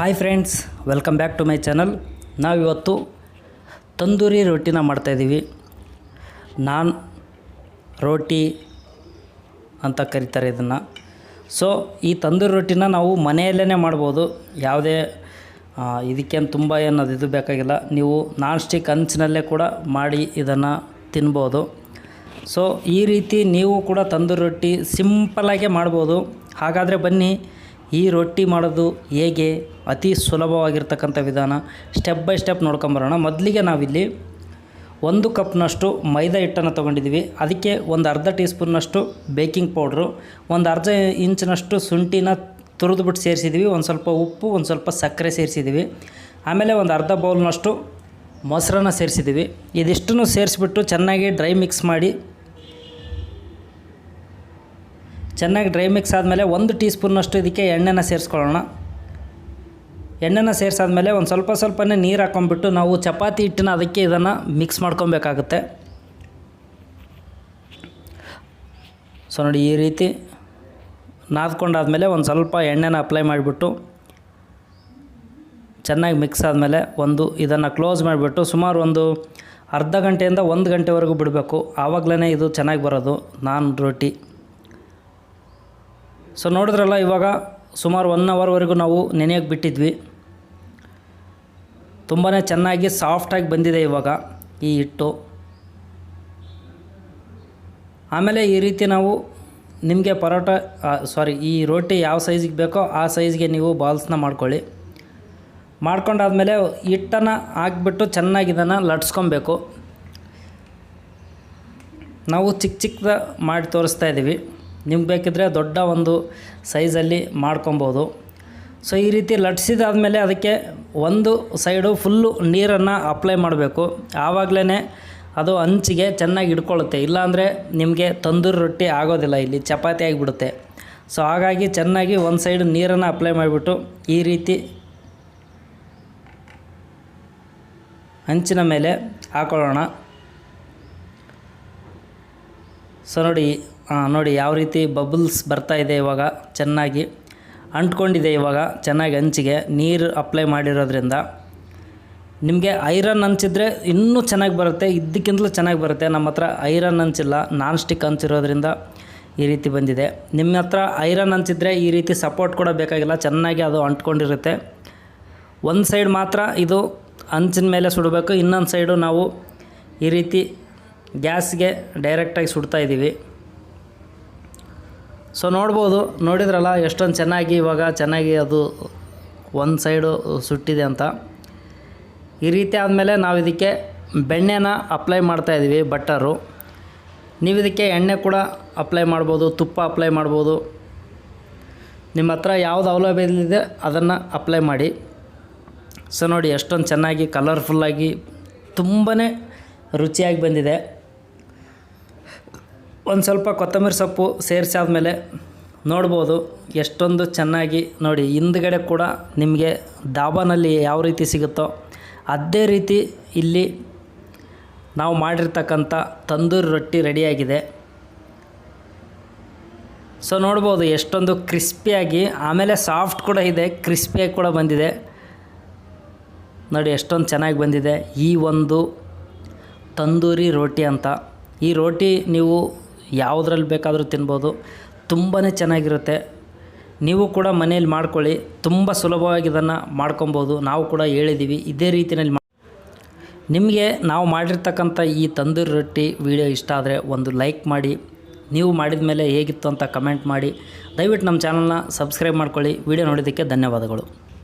Hi friends, welcome back to my channel. ನಾವಿವತ್ತು ತಂದೂರಿ ರೊಟ್ಟಿನ ಮಾಡ್ತಾಯಿದ್ದೀವಿ. ನಾನ್ ರೋಟಿ ಅಂತ ಕರೀತಾರೆ ಇದನ್ನು. ಸೊ ಈ ತಂದೂರಿ ರೊಟ್ಟಿನ ನಾವು ಮನೆಯಲ್ಲೇ ಮಾಡ್ಬೋದು. ಯಾವುದೇ ಇದಕ್ಕೇನು ತುಂಬ ಏನದು ಇದು ಬೇಕಾಗಿಲ್ಲ. ನೀವು ನಾನ್ ಸ್ಟಿಕ್ ಹಂಚಿನಲ್ಲೇ ಕೂಡ ಮಾಡಿ ಇದನ್ನು ತಿನ್ಬೋದು. ಸೊ ಈ ರೀತಿ ನೀವು ಕೂಡ ತಂದೂರಿ ರೊಟ್ಟಿ ಸಿಂಪಲ್ಲಾಗೆ ಮಾಡ್ಬೋದು. ಹಾಗಾದರೆ ಬನ್ನಿ, ಈ ರೊಟ್ಟಿ ಮಾಡೋದು ಹೇಗೆ, ಅತಿ ಸುಲಭವಾಗಿರ್ತಕ್ಕಂಥ ವಿಧಾನ ಸ್ಟೆಪ್ ಬೈ ಸ್ಟೆಪ್ ನೋಡ್ಕೊಂಬರೋಣ. ಮೊದಲಿಗೆ ನಾವಿಲ್ಲಿ 1 ಕಪ್ನಷ್ಟು ಮೈದಾ ಹಿಟ್ಟನ್ನು ತೊಗೊಂಡಿದ್ದೀವಿ. ಅದಕ್ಕೆ ಒಂದು ಅರ್ಧ ಟೀ ಸ್ಪೂನ್ನಷ್ಟು ಬೇಕಿಂಗ್ ಪೌಡ್ರು, ಒಂದು ಅರ್ಧ ಇಂಚಿನಷ್ಟು ಶುಂಠಿನ ತುರಿದುಬಿಟ್ಟು ಸೇರಿಸಿದ್ದೀವಿ. ಒಂದು ಸ್ವಲ್ಪ ಉಪ್ಪು, ಒಂದು ಸ್ವಲ್ಪ ಸಕ್ಕರೆ ಸೇರಿಸಿದ್ದೀವಿ. ಆಮೇಲೆ ಒಂದು ಅರ್ಧ ಬೌಲ್ನಷ್ಟು ಮೊಸರನ್ನ ಸೇರಿಸಿದ್ದೀವಿ. ಇದಿಷ್ಟನ್ನು ಸೇರಿಸ್ಬಿಟ್ಟು ಚೆನ್ನಾಗಿ ಡ್ರೈ ಮಿಕ್ಸ್ ಮಾಡಿ, ಚೆನ್ನಾಗಿ ಡ್ರೈ ಮಿಕ್ಸ್ ಆದಮೇಲೆ 1 ಟೀ ಸ್ಪೂನ್ನಷ್ಟು ಇದಕ್ಕೆ ಎಣ್ಣೆನ ಸೇರಿಸ್ಕೊಳ್ಳೋಣ. ಎಣ್ಣೆನ ಸೇರಿಸಾದ್ಮೇಲೆ ಒಂದು ಸ್ವಲ್ಪನೇ ನೀರು ಹಾಕ್ಕೊಂಬಿಟ್ಟು ನಾವು ಚಪಾತಿ ಹಿಟ್ಟಿನ ಅದಕ್ಕೆ ಇದನ್ನು ಮಿಕ್ಸ್ ಮಾಡ್ಕೊಬೇಕಾಗುತ್ತೆ. ಸೊ ನೋಡಿ, ಈ ರೀತಿ ನಾದ್ಕೊಂಡಾದಮೇಲೆ ಒಂದು ಸ್ವಲ್ಪ ಎಣ್ಣೆನ ಅಪ್ಲೈ ಮಾಡಿಬಿಟ್ಟು ಚೆನ್ನಾಗಿ ಮಿಕ್ಸ್ ಆದಮೇಲೆ ಇದನ್ನು ಕ್ಲೋಸ್ ಮಾಡಿಬಿಟ್ಟು ಸುಮಾರು ಒಂದು ಅರ್ಧ ಗಂಟೆಯಿಂದ 1 ಗಂಟೆವರೆಗೂ ಬಿಡಬೇಕು. ಆವಾಗಲೇ ಇದು ಚೆನ್ನಾಗಿ ಬರೋದು ನಾನ್ ರೋಟಿ. ಸೊ ನೋಡಿದ್ರಲ್ಲ, ಇವಾಗ ಸುಮಾರು 1 ಅವರ್ವರೆಗೂ ನಾವು ನೆನೆಯೋಕ್ಕೆ ಬಿಟ್ಟಿದ್ವಿ. ತುಂಬಾ ಚೆನ್ನಾಗಿ ಸಾಫ್ಟಾಗಿ ಬಂದಿದೆ ಇವಾಗ ಈ ಹಿಟ್ಟು. ಆಮೇಲೆ ಈ ರೀತಿ ನಾವು ನಿಮಗೆ ಈ ರೋಟಿ ಯಾವ ಸೈಜಿಗೆ ಬೇಕೋ ಆ ಸೈಜ್ಗೆ ನೀವು ಬಾಲ್ಸ್ನ ಮಾಡ್ಕೊಳ್ಳಿ. ಮಾಡ್ಕೊಂಡಾದ್ಮೇಲೆ ಹಿಟ್ಟನ್ನು ಹಾಕ್ಬಿಟ್ಟು ಚೆನ್ನಾಗಿ ಇದನ್ನು ಲಟ್ಸ್ಕೊಬೇಕು. ನಾವು ಚಿಕ್ಕ ಮಾಡಿ ತೋರಿಸ್ತಾ ಇದ್ದೀವಿ. ನಿಮ್ಗೆ ಬೇಕಿದ್ದರೆ ದೊಡ್ಡ ಒಂದು ಸೈಜಲ್ಲಿ ಮಾಡ್ಕೊಬೋದು. ಸೊ ಈ ರೀತಿ ಲಟ್ಸಿದಾದ್ಮೇಲೆ ಅದಕ್ಕೆ ಒಂದು ಸೈಡು ಫುಲ್ಲು ನೀರನ್ನು ಅಪ್ಲೈ ಮಾಡಬೇಕು. ಆವಾಗಲೇ ಅದು ಹಂಚಿಗೆ ಚೆನ್ನಾಗಿ ಹಿಡ್ಕೊಳ್ಳುತ್ತೆ. ಇಲ್ಲಾಂದರೆ ನಿಮಗೆ ತಂದೂರಿ ರೊಟ್ಟಿ ಆಗೋದಿಲ್ಲ, ಇಲ್ಲಿ ಚಪಾತಿ ಆಗಿಬಿಡುತ್ತೆ. ಸೊ ಹಾಗಾಗಿ ಚೆನ್ನಾಗಿ ಒಂದು ಸೈಡು ನೀರನ್ನು ಅಪ್ಲೈ ಮಾಡಿಬಿಟ್ಟು ಈ ರೀತಿ ಹಂಚಿನ ಮೇಲೆ ಹಾಕೊಳ್ಳೋಣ. ಸೊ ನೋಡಿ ಯಾವ ರೀತಿ ಬಬಲ್ಸ್ ಬರ್ತಾಯಿದೆ. ಇವಾಗ ಚೆನ್ನಾಗಿ ಅಂಟ್ಕೊಂಡಿದೆ. ಇವಾಗ ಚೆನ್ನಾಗಿ ಹಂಚಿಗೆ ನೀರು ಅಪ್ಲೈ ಮಾಡಿರೋದ್ರಿಂದ ನಿಮಗೆ ಐರನ್ ಹಂಚಿದ್ರೆ ಇನ್ನೂ ಚೆನ್ನಾಗಿ ಬರುತ್ತೆ, ಇದಕ್ಕಿಂತಲೂ ಚೆನ್ನಾಗಿ ಬರುತ್ತೆ. ನಮ್ಮ ಹತ್ರ ಐರನ್ ಹಂಚಿಲ್ಲ, ನಾನ್ ಸ್ಟಿಕ್ ಹಂಚಿರೋದ್ರಿಂದ ಈ ರೀತಿ ಬಂದಿದೆ. ನಿಮ್ಮ ಹತ್ರ ಐರನ್ ಹಂಚಿದ್ರೆ ಈ ರೀತಿ ಸಪೋರ್ಟ್ ಕೂಡ ಬೇಕಾಗಿಲ್ಲ, ಚೆನ್ನಾಗಿ ಅದು ಅಂಟ್ಕೊಂಡಿರುತ್ತೆ. ಒಂದು ಸೈಡ್ ಮಾತ್ರ ಇದು ಹಂಚಿನ ಮೇಲೆ ಸುಡಬೇಕು, ಇನ್ನೊಂದು ಸೈಡು ನಾವು ಈ ರೀತಿ ಗ್ಯಾಸ್ಗೆ ಡೈರೆಕ್ಟಾಗಿ ಸುಡ್ತಾಯಿದ್ದೀವಿ. ಸೊ ನೋಡಿದ್ರಲ್ಲ ಎಷ್ಟೊಂದು ಚೆನ್ನಾಗಿ ಅದು ಒಂದು ಸೈಡು ಸುಟ್ಟಿದೆ ಅಂತ. ಈ ರೀತಿ ಆದಮೇಲೆ ನಾವು ಇದಕ್ಕೆ ಬೆಣ್ಣೆನ ಅಪ್ಲೈ ಮಾಡ್ತಾಯಿದ್ದೀವಿ, ಬಟರು. ನೀವು ಇದಕ್ಕೆ ಎಣ್ಣೆ ಕೂಡ ಅಪ್ಲೈ ಮಾಡ್ಬೋದು, ತುಪ್ಪ ಅಪ್ಲೈ ಮಾಡ್ಬೋದು. ನಿಮ್ಮ ಹತ್ರ ಯಾವುದು ಅವೈಲೇಬಲ್ ಇದೆ ಅದನ್ನು ಅಪ್ಲೈ ಮಾಡಿ. ಸೊ ನೋಡಿ, ಎಷ್ಟೊಂದು ಚೆನ್ನಾಗಿ ಕಲರ್ಫುಲ್ಲಾಗಿ ತುಂಬಾ ರುಚಿಯಾಗಿ ಬಂದಿದೆ. ಒಂದು ಸ್ವಲ್ಪ ಕೊತ್ತಂಬರಿ ಸೊಪ್ಪು ಸೇರಿಸಾದ್ಮೇಲೆ ನೋಡ್ಬೋದು ಎಷ್ಟೊಂದು ಚೆನ್ನಾಗಿ. ನೋಡಿ, ಹಿಂದ್ಗಡೆ ಕೂಡ ನಿಮಗೆ ದಾಬಾನಲ್ಲಿ ಯಾವ ರೀತಿ ಸಿಗುತ್ತೋ ಅದೇ ರೀತಿ ಇಲ್ಲಿ ನಾವು ಮಾಡಿರ್ತಕ್ಕಂಥ ತಂದೂರಿ ರೊಟ್ಟಿ ರೆಡಿಯಾಗಿದೆ. ಸೊ ನೋಡ್ಬೋದು ಎಷ್ಟೊಂದು ಕ್ರಿಸ್ಪಿಯಾಗಿ, ಆಮೇಲೆ ಸಾಫ್ಟ್ ಕೂಡ ಇದೆ, ಕ್ರಿಸ್ಪಿಯಾಗಿ ಕೂಡ ಬಂದಿದೆ. ನೋಡಿ ಎಷ್ಟೊಂದು ಚೆನ್ನಾಗಿ ಬಂದಿದೆ ಈ ಒಂದು ತಂದೂರಿ ರೋಟಿ ಅಂತ. ಈ ರೋಟಿ ನೀವು ಯಾವುದ್ರಲ್ಲಿ ಬೇಕಾದರೂ ತಿನ್ಬೋದು, ತುಂಬಾ ಚೆನ್ನಾಗಿರುತ್ತೆ. ನೀವು ಕೂಡ ಮನೇಲಿ ಮಾಡ್ಕೊಳ್ಳಿ, ತುಂಬ ಸುಲಭವಾಗಿ ಇದನ್ನು ಮಾಡ್ಕೊಬೋದು. ನಾವು ಕೂಡ ಹೇಳಿದ್ದೀವಿ ಇದೇ ರೀತಿಯಲ್ಲಿ. ನಿಮಗೆ ನಾವು ಮಾಡಿರ್ತಕ್ಕಂಥ ಈ ತಂದೂರಿ ರೊಟ್ಟಿ ವಿಡಿಯೋ ಇಷ್ಟ ಆದರೆ ಒಂದು ಲೈಕ್ ಮಾಡಿ, ನೀವು ಮಾಡಿದ ಮೇಲೆ ಹೇಗಿತ್ತು ಅಂತ ಕಮೆಂಟ್ ಮಾಡಿ. ದಯವಿಟ್ಟು ನಮ್ಮ ಚಾನಲ್ನ ಸಬ್ಸ್ಕ್ರೈಬ್ ಮಾಡ್ಕೊಳ್ಳಿ. ವಿಡಿಯೋ ನೋಡಿದ್ದಕ್ಕೆ ಧನ್ಯವಾದಗಳು.